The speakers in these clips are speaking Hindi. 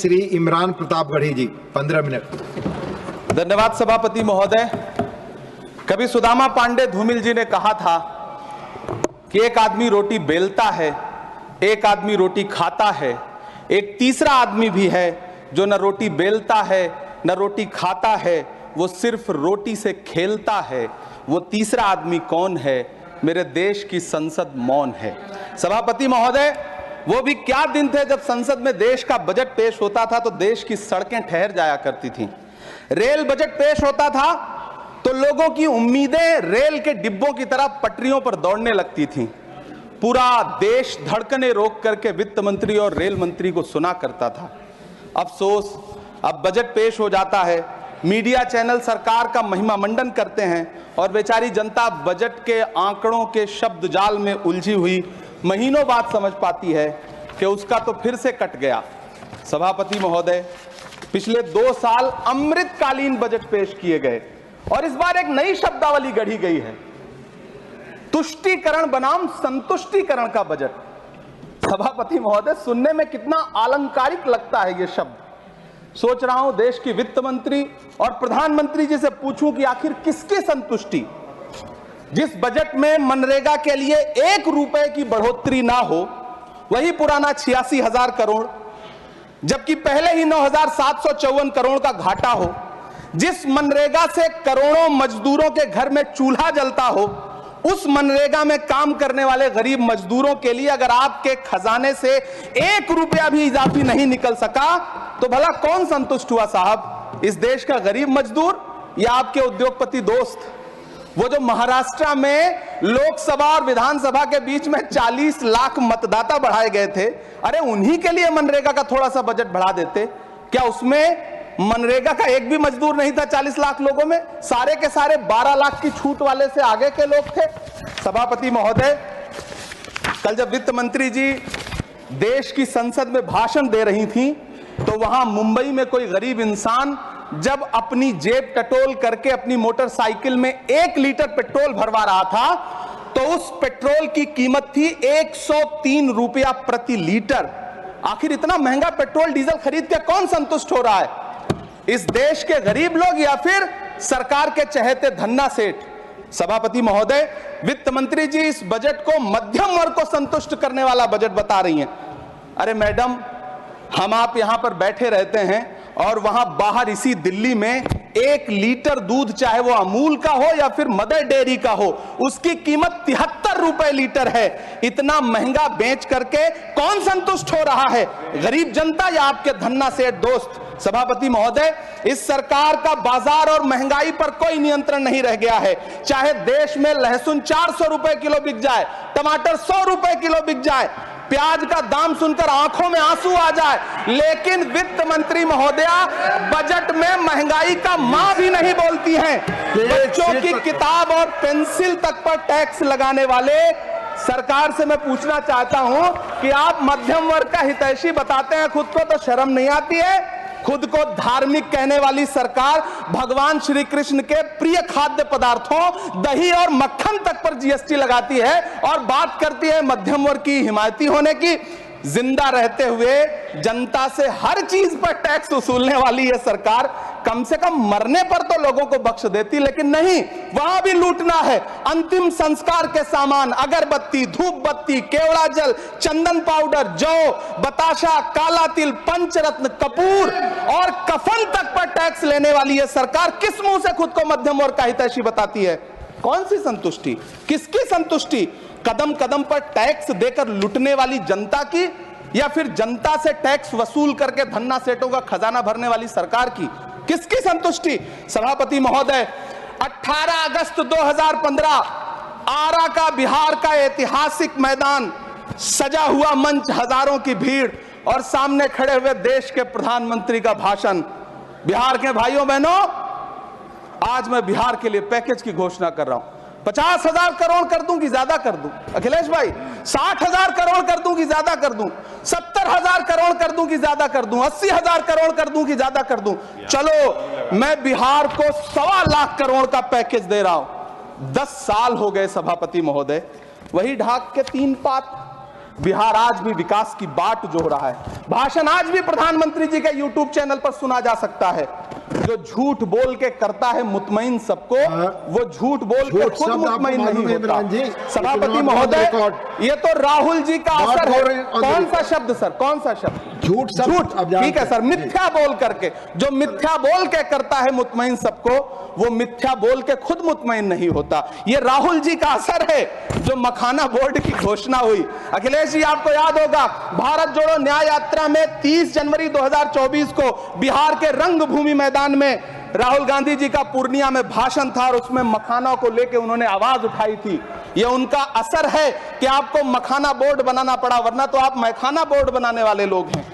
श्री इमरान प्रतापगढ़ी जी 15 मिनट। धन्यवाद सभापति महोदय। कभी सुदामा पांडे धूमिल जी ने कहा था कि एक आदमी रोटी बेलता है, एक आदमी रोटी खाता है, एक तीसरा आदमी भी है जो न रोटी बेलता है न रोटी खाता है, वो सिर्फ रोटी से खेलता है। वो तीसरा आदमी कौन है? मेरे देश की संसद मौन है। सभापति महोदय, वो भी क्या दिन थे जब संसद में देश का बजट पेश होता था तो देश की सड़कें ठहर जाया करती थीं। रेल बजट पेश होता था तो लोगों की उम्मीदें रेल के डिब्बों की तरह पटरियों पर दौड़ने लगती थीं। पूरा देश धड़कने रोक करके वित्त मंत्री और रेल मंत्री को सुना करता था। अफसोस, अब बजट पेश हो जाता है, मीडिया चैनल सरकार का महिमा मंडन करते हैं और बेचारी जनता बजट के आंकड़ों के शब्द जाल में उलझी हुई महीनों बाद समझ पाती है कि उसका तो फिर से कट गया। सभापति महोदय, पिछले 2 साल अमृतकालीन बजट पेश किए गए और इस बार एक नई शब्दावली गढ़ी गई है, तुष्टीकरण बनाम संतुष्टीकरण का बजट। सभापति महोदय, सुनने में कितना अलंकारिक लगता है ये शब्द। सोच रहा हूं देश की वित्त मंत्री और प्रधानमंत्री जी से पूछूं कि आखिर किसकी संतुष्टि? जिस बजट में मनरेगा के लिए 1 रुपए की बढ़ोतरी ना हो, वही पुराना 86,000 करोड़, जबकि पहले ही 9,754 करोड़ का घाटा हो, जिस मनरेगा से करोड़ों मजदूरों के घर में चूल्हा जलता हो, उस मनरेगा में काम करने वाले गरीब मजदूरों के लिए अगर आपके खजाने से 1 रुपया भी इजाफी नहीं निकल सका तो भला कौन संतुष्ट हुआ साहब? इस देश का गरीब मजदूर या आपके उद्योगपति दोस्त? वो जो महाराष्ट्र में लोकसभा और विधानसभा के बीच में 40 लाख मतदाता बढ़ाए गए थे, अरे उन्हीं के लिए मनरेगा का थोड़ा सा बजट बढ़ा देते। क्या उसमें मनरेगा का एक भी मजदूर नहीं था? 40 लाख लोगों में सारे के सारे 12 लाख की छूट वाले से आगे के लोग थे। सभापति महोदय, कल जब वित्त मंत्री जी देश की संसद में भाषण दे रही थी तो वहां मुंबई में कोई गरीब इंसान जब अपनी जेब टटोल करके अपनी मोटरसाइकिल में 1 लीटर पेट्रोल भरवा रहा था तो उस पेट्रोल की कीमत थी 103 रुपया प्रति लीटर। आखिर इतना महंगा पेट्रोल डीजल खरीद के कौन संतुष्ट हो रहा है? इस देश के गरीब लोग या फिर सरकार के चहेते धन्ना सेठ? सभापति महोदय, वित्त मंत्री जी इस बजट को मध्यम वर्ग को संतुष्ट करने वाला बजट बता रही हैं। अरे मैडम, हम आप यहां पर बैठे रहते हैं और वहां बाहर इसी दिल्ली में 1 लीटर दूध, चाहे वो अमूल का हो या फिर मदर डेयरी का हो, उसकी कीमत 73 रुपए लीटर है। इतना महंगा बेच करके कौन संतुष्ट हो रहा है? गरीब जनता या आपके धन्ना सेठ दोस्त? सभापति महोदय, इस सरकार का बाजार और महंगाई पर कोई नियंत्रण नहीं रह गया है। चाहे देश में लहसुन 400 रुपए किलो बिक जाए, टमाटर 100 रुपए किलो बिक जाए, प्याज का दाम सुनकर आंखों में आंसू आ जाए, लेकिन वित्त मंत्री महोदया बजट में महंगाई का मां भी नहीं बोलती हैं। बच्चों की किताब और पेंसिल तक पर टैक्स लगाने वाले सरकार से मैं पूछना चाहता हूं कि आप मध्यम वर्ग का हितैषी बताते हैं खुद को, तो शर्म नहीं आती है? खुद को धार्मिक कहने वाली सरकार भगवान श्री कृष्ण के प्रिय खाद्य पदार्थों दही और मक्खन तक पर जीएसटी लगाती है और बात करती है मध्यम वर्ग की हिमायती होने की। जिंदा रहते हुए जनता से हर चीज पर टैक्स वसूलने वाली यह सरकार कम से कम मरने पर तो लोगों को बख्श देती, लेकिन नहीं, वहां भी लूटना है। अंतिम संस्कार के सामान, अगरबत्ती, धूप बत्ती, केवड़ा जल, चंदन पाउडर, जौ, बताशा, काला तिल, पंचरत्न, कपूर और कफन तक पर टैक्स लेने वाली यह सरकार किस मुंह से खुद को मध्यम वर्ग का हितैषी बताती है? कौन सी संतुष्टि? किसकी संतुष्टि? कदम कदम पर टैक्स देकर लुटने वाली जनता की या फिर जनता से टैक्स वसूल करके धन्ना सेठों का खजाना भरने वाली सरकार की? किसकी संतुष्टि? सभापति महोदय, 18 अगस्त 2015 आरा का बिहार का ऐतिहासिक मैदान, सजा हुआ मंच, हजारों की भीड़ और सामने खड़े हुए देश के प्रधानमंत्री का भाषण। बिहार के भाइयों बहनों, आज मैं बिहार के लिए पैकेज की घोषणा कर रहा हूं। 50,000 करोड़ कर दूं कि ज्यादा कर दूं? अखिलेश भाई, 60,000 करोड़ कर दूं कि ज्यादा कर दूं? 70,000 करोड़ कर दूं कि ज्यादा कर दूं? 80,000 करोड़ कर दूं कि ज्यादा कर दूं? चलो, मैं बिहार को 1.25 लाख करोड़ का पैकेज दे रहा हूं। 10 साल हो गए सभापति महोदय, वही ढाक के 3 पात, बिहार आज भी विकास की बाट जो हो रहा है। भाषण आज भी प्रधानमंत्री जी के यूट्यूब चैनल पर सुना जा सकता है। जो झूठ बोल के करता है मुतमईन सबको, वो झूठ बोल के खुद मुतमईन नहीं होता। सभापति महोदय, ये तो राहुल जी का असर है। कौन सा शब्द सर, कौन सा शब्द? झूठ। ठीक है सर, मिथ्या बोल करके, जो मिथ्या बोल के करता है मुतमईन सबको, वो मिथ्या बोल के खुद मुतमईन नहीं होता। ये राहुल जी का असर है। जो मखाना बोर्ड की घोषणा हुई, अखिलेश जी आपको याद होगा, भारत जोड़ो न्याय यात्रा में 30 जनवरी 2024 को बिहार के रंगभूमि मैदान में राहुल गांधी जी का पूर्णिया में भाषण था और उसमें मखाना को लेकर उन्होंने आवाज उठाई थी। ये उनका असर है कि आपको मखाना बोर्ड बनाना पड़ा, वरना तो आप मैखाना बोर्ड बनाने वाले लोग हैं।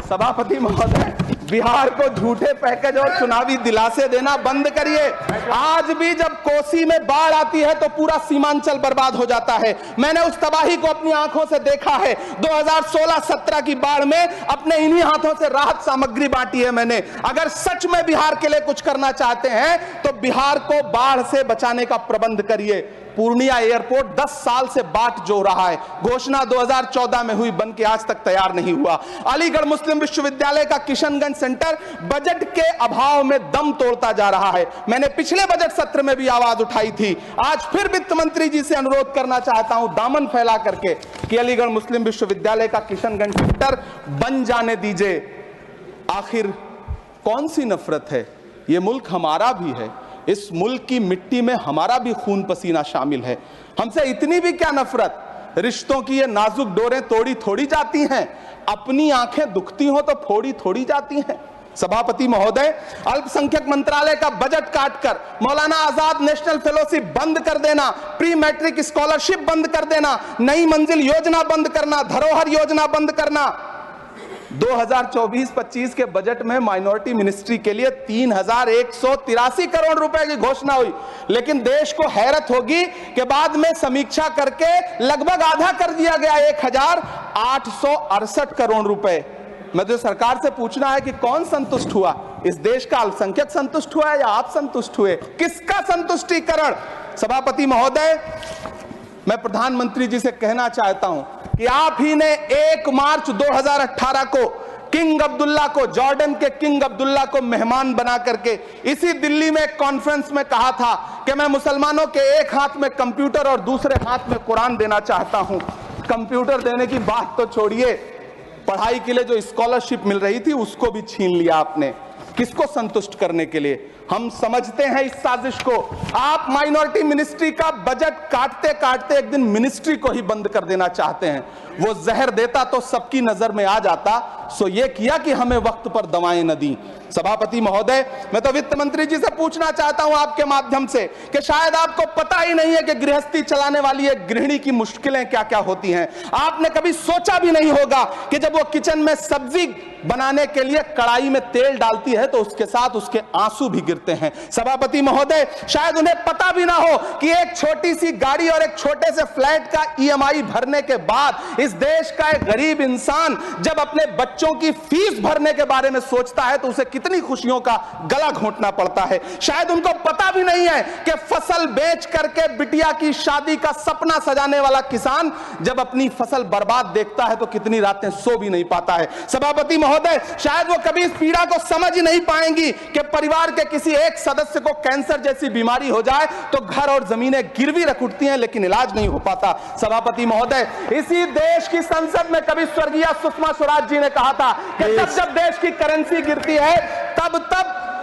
सभापति महोदय, बिहार को झूठे पैकेज और चुनावी दिलासे देना बंद करिए। आज भी जब कोसी में बाढ़ आती है तो पूरा सीमांचल बर्बाद हो जाता है। मैंने उस तबाही को अपनी आंखों से देखा है। 2016-17 की बाढ़ में अपने इन्हीं हाथों से राहत सामग्री बांटी है मैंने। अगर सच में बिहार के लिए कुछ करना चाहते हैं तो बिहार को बाढ़ से बचाने का प्रबंध करिए। पूर्णिया एयरपोर्ट 10 साल से बाट जो रहा है, घोषणा 2014 में हुई, बन के आज तक तैयार नहीं हुआ। अलीगढ़ मुस्लिम विश्वविद्यालय का किशनगंज सेंटर बजट के अभाव में दम तोड़ता जा रहा है। मैंने पिछले बजट सत्र में भी आवाज उठाई थी। आज फिर वित्त मंत्री जी से अनुरोध करना चाहता हूं, दामन फैला करके, कि अलीगढ़ मुस्लिम विश्वविद्यालय का किशनगंज सेंटर बन जाने दीजिए। आखिर कौन सी नफरत है? यह मुल्क हमारा भी है। इस मुल्क की मिट्टी में हमारा भी खून पसीना शामिल है। हमसे इतनी भी क्या नफरत? रिश्तों की ये नाजुक डोरें तोड़ी थोड़ी जाती हैं। अपनी आंखें दुखती हो तो फोड़ी थोड़ी जाती हैं। सभापति महोदय, अल्पसंख्यक मंत्रालय का बजट काटकर मौलाना आजाद नेशनल फेलोशिप बंद कर देना, प्री मैट्रिक स्कॉलरशिप बंद कर देना, नई मंजिल योजना बंद करना, धरोहर योजना बंद करना। 2024-25 के बजट में माइनॉरिटी मिनिस्ट्री के लिए 3183 करोड़ रुपए की घोषणा हुई, लेकिन देश को हैरत होगी कि बाद में समीक्षा करके लगभग आधा कर दिया गया, 1868 करोड़ रुपए। मैं तो सरकार से पूछना है कि कौन संतुष्ट हुआ? इस देश का अल्पसंख्यक संतुष्ट हुआ या आप संतुष्ट हुए? किसका संतुष्टिकरण? सभापति महोदय, मैं प्रधानमंत्री जी से कहना चाहता हूं कि आप ही ने 1 मार्च 2018 को किंग अब्दुल्ला को, जॉर्डन के किंग अब्दुल्ला को मेहमान बना करके इसी दिल्ली में एक कॉन्फ्रेंस में कहा था कि मैं मुसलमानों के एक हाथ में कंप्यूटर और दूसरे हाथ में कुरान देना चाहता हूं। कंप्यूटर देने की बात तो छोड़िए, पढ़ाई के लिए जो स्कॉलरशिप मिल रही थी उसको भी छीन लिया आपने। किसको संतुष्ट करने के लिए? हम समझते हैं इस साजिश को। आप माइनॉरिटी मिनिस्ट्री का बजट काटते काटते एक दिन मिनिस्ट्री को ही बंद कर देना चाहते हैं। वो जहर देता तो सबकी नजर में आ जाता, सो ये किया कि हमें वक्त पर दवाएं न दी। सभापति महोदय, मैं तो वित्त मंत्री जी से पूछना चाहता हूं आपके माध्यम से कि शायद आपको पता ही नहीं है कि गृहस्थी चलाने वाली एक गृहिणी की मुश्किलें क्या क्या होती हैं। आपने कभी सोचा भी नहीं होगा कि जब वो किचन में सब्जी बनाने के लिए कढ़ाई में तेल डालती है तो उसके साथ उसके आंसू भी गिरते हैं। सभापति महोदय, शायद उन्हें पता भी ना हो कि एक छोटी सी गाड़ी और एक छोटे से फ्लैट का EMI भरने के बाद इस देश का एक गरीब इंसान जब अपने बच्चों की फीस भरने के बारे में सोचता है तो उसे कितनी खुशियों का गला घोंटना पड़ता है। शायद उनको पता भी नहीं है कि फसल बेच करके बिटिया की शादी का सपना सजाने वाला किसान जब अपनी फसल बर्बाद देखता है तो कितनी रातें सो भी नहीं पाता है। सभापति महोदय, शायद वो कभी इस पीड़ा को समझ ही नहीं पाएंगी कि परिवार के किसी एक सदस्य को कैंसर जैसी बीमारी हो जाए तो घर और जमीनें गिरवी रख उठती हैं लेकिन इलाज नहीं हो पाता। सभापति महोदय, इसी देश की संसद में कभी स्वर्गीय सुषमा स्वराज जी ने कहा था कि जब देश की करेंसी गिरती है तब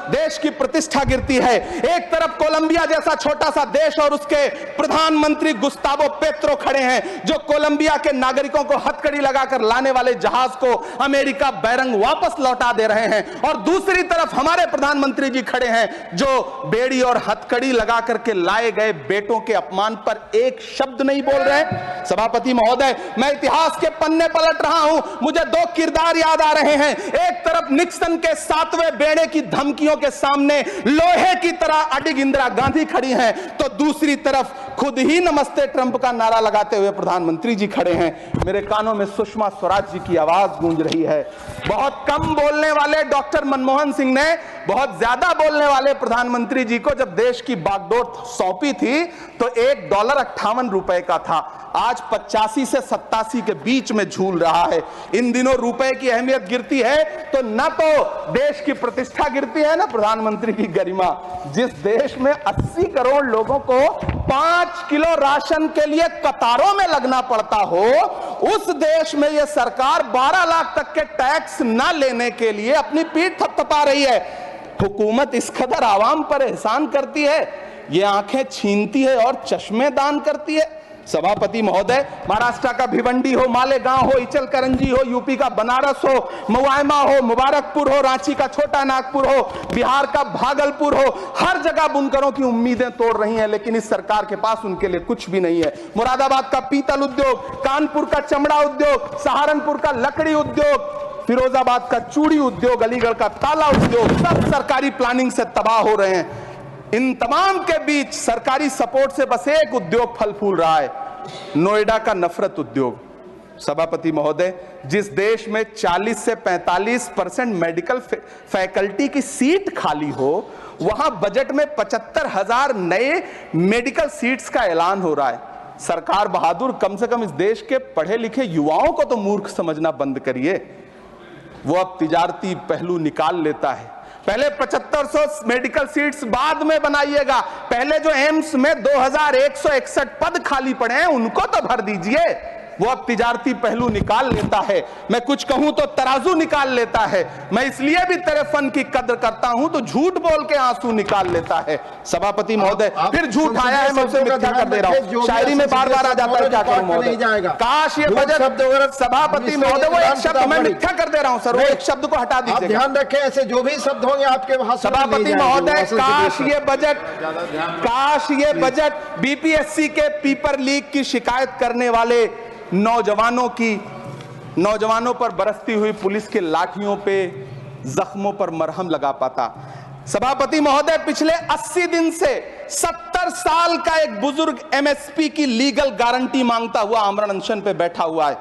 देश की प्रतिष्ठा गिरती है। एक तरफ कोलंबिया जैसा छोटा सा देश और उसके प्रधानमंत्री गुस्तावो पेत्रो खड़े हैं जो कोलंबिया के नागरिकों को हथकड़ी लगाकर लाने वाले जहाज को अमेरिका बैरंग वापस लौटा दे रहे हैं, और दूसरी तरफ हमारे प्रधानमंत्री जी खड़े हैं जो बेड़ी और हथकड़ी लगा करके लाए गए बेटों के अपमान पर एक शब्द नहीं बोल रहे। सभापति महोदय, मैं इतिहास के पन्ने पलट रहा हूं, मुझे 2 किरदार याद आ रहे हैं। एक तरफ निक्सन के 7वें बेड़े की धमकियों के सामने लोहे की तरह अडिग इंदिरा गांधी खड़ी हैं, तो दूसरी तरफ खुद ही नमस्ते ट्रंप का नारा लगाते हुए प्रधानमंत्री जी खड़े हैं। मेरे कानों में सुषमा स्वराज जी की आवाज गूंज रही है। बहुत कम बोलने वाले डॉक्टर मनमोहन सिंह ने बहुत ज्यादा बोलने वाले प्रधानमंत्री जी को जब देश की बागडोर सौंपी थी तो $1.58 का था, आज 85 से 87 के बीच में झूल रहा है। इन दिनों रुपए की अहमियत गिरती है तो न तो देश की प्रतिष्ठा गिरती है ना प्रधानमंत्री की गरिमा। जिस देश में 80 करोड़ लोगों को 5 किलो राशन के लिए कतारों में लगना पड़ता हो, उस देश में यह सरकार 12 लाख तक के टैक्स न लेने के लिए अपनी पीठ थपथपा रही है। हुकूमत इस कदर आवाम पर एहसान करती है, ये आंखें छीनती है और चश्मे दान करती है। सभापति महोदय, महाराष्ट्र का भिवंडी हो, मालेगांव हो, इचल करंजी हो, यूपी का बनारस हो, मुआयमा हो, मुबारकपुर हो, रांची का छोटा नागपुर हो, बिहार का भागलपुर हो, हर जगह बुनकरों की उम्मीदें तोड़ रही हैं, लेकिन इस सरकार के पास उनके लिए कुछ भी नहीं है। मुरादाबाद का पीतल उद्योग, कानपुर का चमड़ा उद्योग, सहारनपुर का लकड़ी उद्योग, फिरोजाबाद का चूड़ी उद्योग, अलीगढ़ का ताला उद्योग, सब सरकारी प्लानिंग से तबाह हो रहे हैं। इन तमाम के बीच सरकारी सपोर्ट से बस एक उद्योग फल फूल रहा है, नोएडा का नफरत उद्योग। सभापति महोदय, जिस देश में 40 से 45% मेडिकल फैकल्टी की सीट खाली हो, वहां बजट में 75,000 नए मेडिकल सीट्स का ऐलान हो रहा है। सरकार बहादुर, कम से कम इस देश के पढ़े लिखे युवाओं को तो मूर्ख समझना बंद करिए। वो अब तिजारती पहलू निकाल लेता है। पहले 7500 मेडिकल सीट्स बाद में बनाइएगा, पहले जो एम्स में 2161 पद खाली पड़े हैं उनको तो भर दीजिए। वो अब तिजारती पहलू निकाल लेता है। मैं कुछ कहूं तो तराजू निकाल लेता है। मैं इसलिए भी तेरे फन की कद्र करता हूं तो झूठ बोल के आंसू निकाल लेता है। सभापति महोदय, फिर झूठ आया है, मैं उसे मिथ्या कर दे रहा हूं। शायरी में बार बार आ जाता है, क्या करूं महोदय। काश ये बजट, सभापति महोदय, वो एक शब्द मैं मिथ्या कर दे रहा हूं सर, वो एक शब्द को हटा दीजिए। ध्यान रखें, ऐसे जो भी शब्द होंगे आपके वहां। सभापति महोदय, काश ये बजट बीपीएससी के पेपर लीक की शिकायत करने वाले नौजवानों पर बरसती हुई पुलिस के लाठियों पे, जख्मों पर मरहम लगा पाता। सभापति महोदय, पिछले 80 दिन से 70 साल का एक बुजुर्ग एमएसपी की लीगल गारंटी मांगता हुआ आमरण अनशन पे बैठा हुआ है।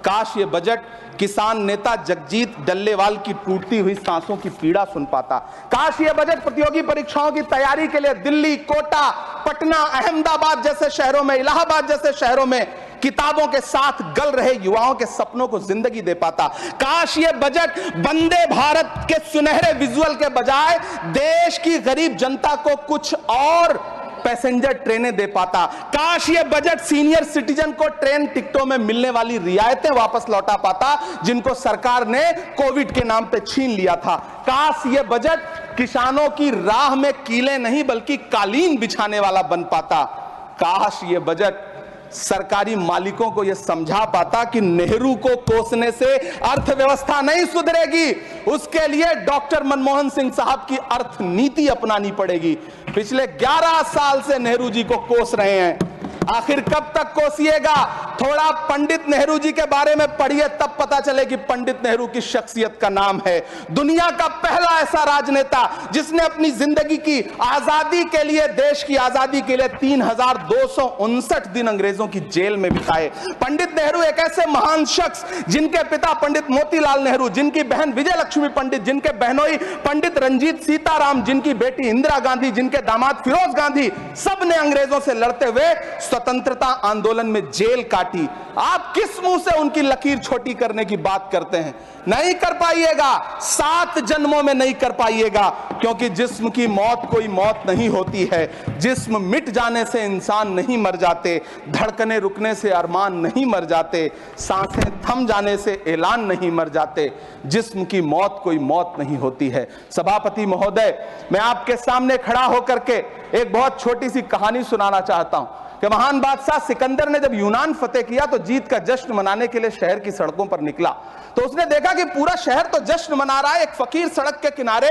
काश ये बजट किसान नेता जगजीत डल्लेवाल की टूटती हुई सांसों की पीड़ा सुन पाता। काश ये बजट प्रतियोगी परीक्षाओं की तैयारी के लिए दिल्ली, कोटा, पटना, अहमदाबाद जैसे शहरों में, इलाहाबाद जैसे शहरों में किताबों के साथ गल रहे युवाओं के सपनों को जिंदगी दे पाता। काश ये बजट वंदे भारत के सुनहरे विजुअल के बजाय देश की गरीब जनता को कुछ और पैसेंजर ट्रेनें दे पाता। काश ये बजट सीनियर सिटीजन को ट्रेन टिकटों में मिलने वाली रियायतें वापस लौटा पाता, जिनको सरकार ने कोविड के नाम पे छीन लिया था। काश ये बजट किसानों की राह में कीले नहीं बल्कि कालीन बिछाने वाला बन पाता। काश ये बजट सरकारी मालिकों को यह समझा पाता कि नेहरू को कोसने से अर्थव्यवस्था नहीं सुधरेगी, उसके लिए डॉक्टर मनमोहन सिंह साहब की अर्थ नीति अपनानी पड़ेगी। पिछले 11 साल से नेहरू जी को कोस रहे हैं, आखिर कब तक कोसिएगा? थोड़ा पंडित नेहरू जी के बारे में पढ़िए, तब पता चले कि पंडित नेहरू की शख्सियत का नाम है। दुनिया का पहला ऐसा राजनेता जिसने अपनी जिंदगी की आजादी के लिए, देश की आजादी के लिए 3259 दिन अंग्रेजों की जेल में बिताए। पंडित नेहरू एक ऐसे महान शख्स जिनके पिता पंडित मोतीलाल नेहरू, जिनकी बहन विजय लक्ष्मी पंडित, जिनके बहनोई पंडित रंजीत सीताराम, जिनकी बेटी इंदिरा गांधी, जिनके दामाद फिरोज गांधी, सब ने अंग्रेजों से लड़ते हुए स्वतंत्रता आंदोलन में जेल काटी। आप किस मुंह से उनकी लकीर छोटी करने की बात करते हैं? नहीं कर पाइएगा, 7 जन्मों में नहीं कर पाइएगा, क्योंकि जिस्म की मौत कोई मौत नहीं होती है। जिस्म मिट जाने से इंसान नहीं मर जाते, धड़कने रुकने से अरमान नहीं मर जाते, सांसें थम जाने से ऐलान नहीं मर जाते। जिस्म की मौत कोई मौत नहीं होती है। सभापति महोदय, मैं आपके सामने खड़ा होकर के एक बहुत छोटी सी कहानी सुनाना चाहता हूं कि महान बादशाह सिकंदर ने जब यूनान फतेह किया तो जीत का जश्न मनाने के लिए शहर की सड़कों पर निकला। तो उसने देखा कि पूरा शहर तो जश्न मना रहा है, एक फकीर सड़क के किनारे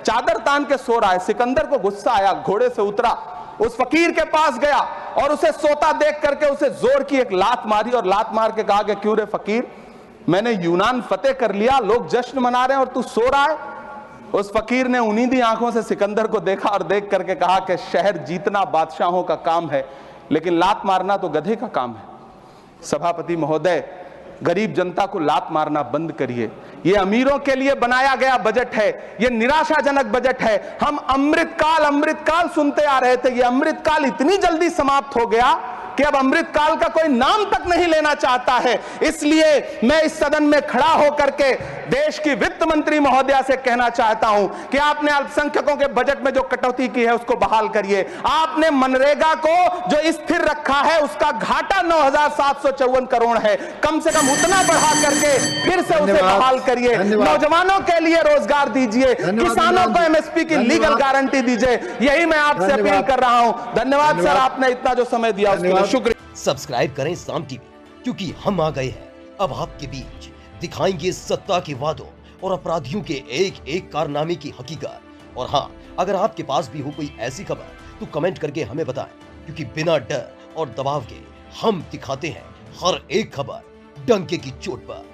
चादर तान के सो रहा है। सिकंदर को गुस्सा आया, घोड़े से उतरा, उस फकीर के पास गया और उसे सोता देख करके उसे जोर की एक लात मारी और लात मार के कहा कि क्यों रे फकीर, मैंने यूनान फतेह कर लिया, लोग जश्न मना रहे हैं और तू सो रहा है। उस फकीर ने उन्नीदी आंखों से सिकंदर को देखा और देख करके कहा कि शहर जीतना बादशाहों का काम है, लेकिन लात मारना तो गधे का काम है। सभापति महोदय, गरीब जनता को लात मारना बंद करिए। ये अमीरों के लिए बनाया गया बजट है, ये निराशाजनक बजट है। हम अमृतकाल सुनते आ रहे थे, ये अमृतकाल इतनी जल्दी समाप्त हो गया कि अब अमृतकाल का कोई नाम तक नहीं लेना चाहता है। इसलिए मैं इस सदन में खड़ा होकर के देश की वित्त मंत्री महोदया से कहना चाहता हूं कि आपने अल्पसंख्यकों के बजट में जो कटौती की है उसको बहाल करिए। आपने मनरेगा को जो स्थिर रखा है उसका घाटा 9,754 करोड़ है, कम से कम उतना बढ़ा करके फिर से उसे बहाल करिए। नौजवानों के लिए रोजगार दीजिए, किसानों को एमएसपी की लीगल गारंटी दीजिए। यही मैं आपसे अपील कर रहा हूं। धन्यवाद सर, आपने इतना जो समय दिया उसके लिए शुक्रिया। सब्सक्राइब करें साम टीवी, क्योंकि हम आ गए हैं अब आपके बीच, दिखाएंगे सत्ता के वादों और अपराधियों के एक एक कारनामे की हकीकत। और हाँ, अगर आपके पास भी हो कोई ऐसी खबर तो कमेंट करके हमें बताएं, क्योंकि बिना डर और दबाव के हम दिखाते हैं हर एक खबर डंके की चोट पर।